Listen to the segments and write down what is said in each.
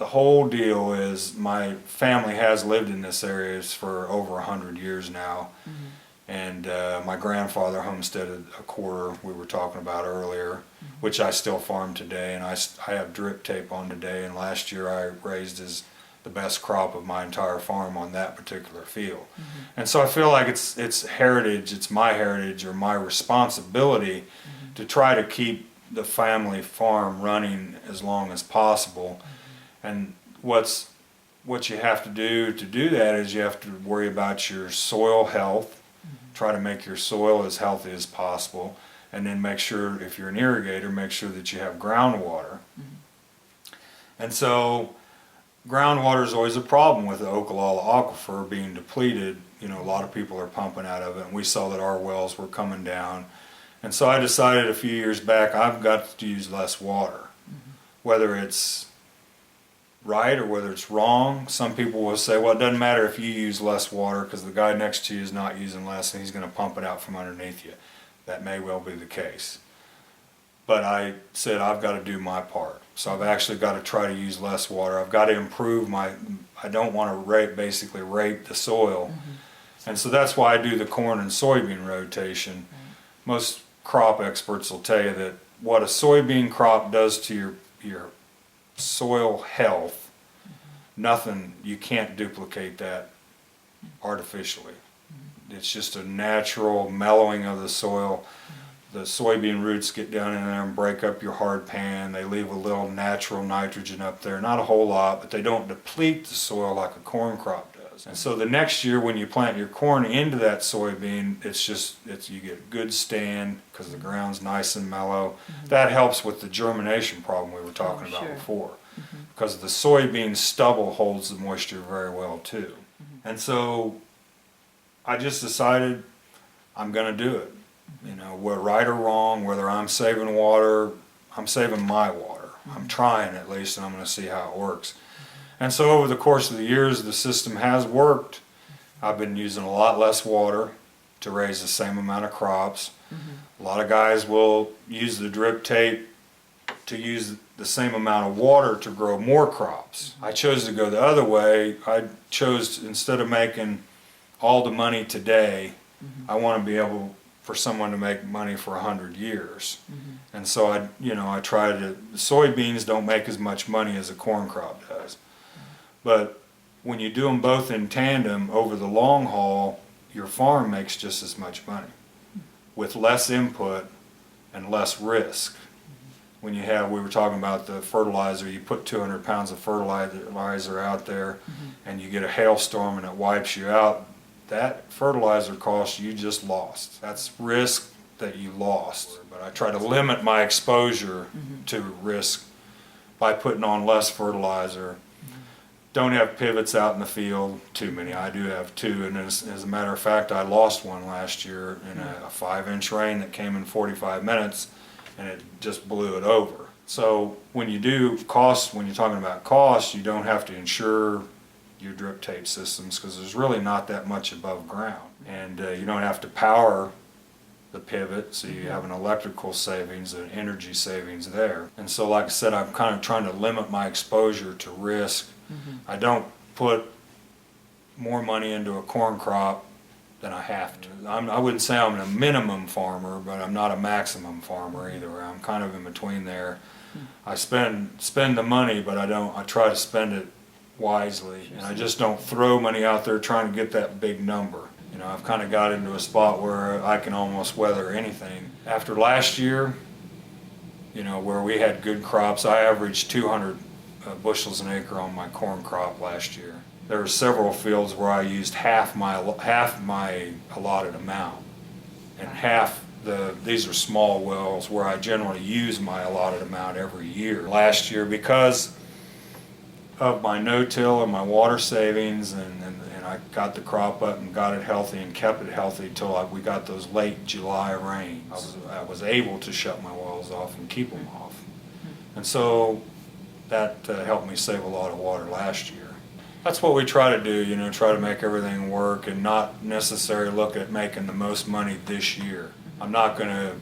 the whole deal is my family has lived in this area for over 100 years now. And my grandfather homesteaded a quarter we were talking about earlier, which I still farm today, and I have drip tape on today, and last year I raised the best crop of my entire farm on that particular field. And so I feel like it's heritage, it's my heritage or my responsibility to try to keep the family farm running as long as possible. And what you have to do that is you have to worry about your soil health, try to make your soil as healthy as possible, and then make sure, if you're an irrigator, make sure that you have groundwater. And so groundwater is always a problem with the Ocala aquifer being depleted. You know, a lot of people are pumping out of it, and we saw that our wells were coming down. And so I decided a few years back I've got to use less water. Whether it's right or whether it's wrong, some people will say, well, it doesn't matter if you use less water because the guy next to you is not using less and he's going to pump it out from underneath you. That may well be the case. But I said I've got to do my part. So I've actually got to try to use less water. I've got to improve I don't want to basically rape the soil. And so that's why I do the corn and soybean rotation. Most crop experts will tell you that what a soybean crop does to your soil health, nothing, you can't duplicate that artificially. It's just a natural mellowing of the soil. The soybean roots get down in there and break up your hard pan. They leave a little natural nitrogen up there, not a whole lot, but they don't deplete the soil like a corn crop does. And so the next year when you plant your corn into that soybean, you get a good stand because the ground's nice and mellow. That helps with the germination problem we were talking about before, because the soybean stubble holds the moisture very well too. And so I just decided I'm going to do it. You know, whether right or wrong, whether I'm saving water, I'm saving my water. I'm trying at least, and I'm going to see how it works. And so over the course of the years, the system has worked. I've been using a lot less water to raise the same amount of crops. A lot of guys will use the drip tape to use the same amount of water to grow more crops. I chose to go the other way. I chose, instead of making all the money today, I want to be able for someone to make money for 100 years. And so I try to, soybeans don't make as much money as a corn crop does. But when you do them both in tandem over the long haul, your farm makes just as much money with less input and less risk. When you have, we were talking about the fertilizer, you put 200 pounds of fertilizer out there and you get a hailstorm and it wipes you out, that fertilizer cost you just lost. That's risk that you lost. But I try to limit my exposure to risk by putting on less fertilizer. Don't have pivots out in the field, too many. I do have two, and as a matter of fact, I lost one last year in a 5-inch rain that came in 45 minutes, and it just blew it over. So when you do costs, when you're talking about costs, you don't have to insure your drip tape systems because there's really not that much above ground, and you don't have to power the pivot, so you have an electrical savings and energy savings there. And so like I said, I'm kind of trying to limit my exposure to risk. I don't put more money into a corn crop than I have to. I wouldn't say I'm a minimum farmer, but I'm not a maximum farmer either. I'm kind of in between there. I spend the money, but I try to spend it wisely, and I just don't throw money out there trying to get that big number. You know, I've kind of got into a spot where I can almost weather anything. After last year, you know, where we had good crops, I averaged 200 bushels an acre on my corn crop last year. There were several fields where I used half my allotted amount, and these are small wells where I generally use my allotted amount every year. Last year, because of my no-till and my water savings, and I got the crop up and got it healthy and kept it healthy till we got those late July rains. I was able to shut my wells off and keep them off, and so that helped me save a lot of water last year. That's what we try to do, you know, try to make everything work and not necessarily look at making the most money this year. I'm not going to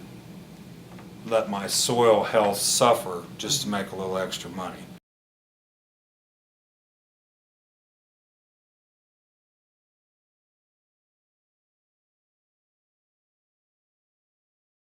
let my soil health suffer just to make a little extra money.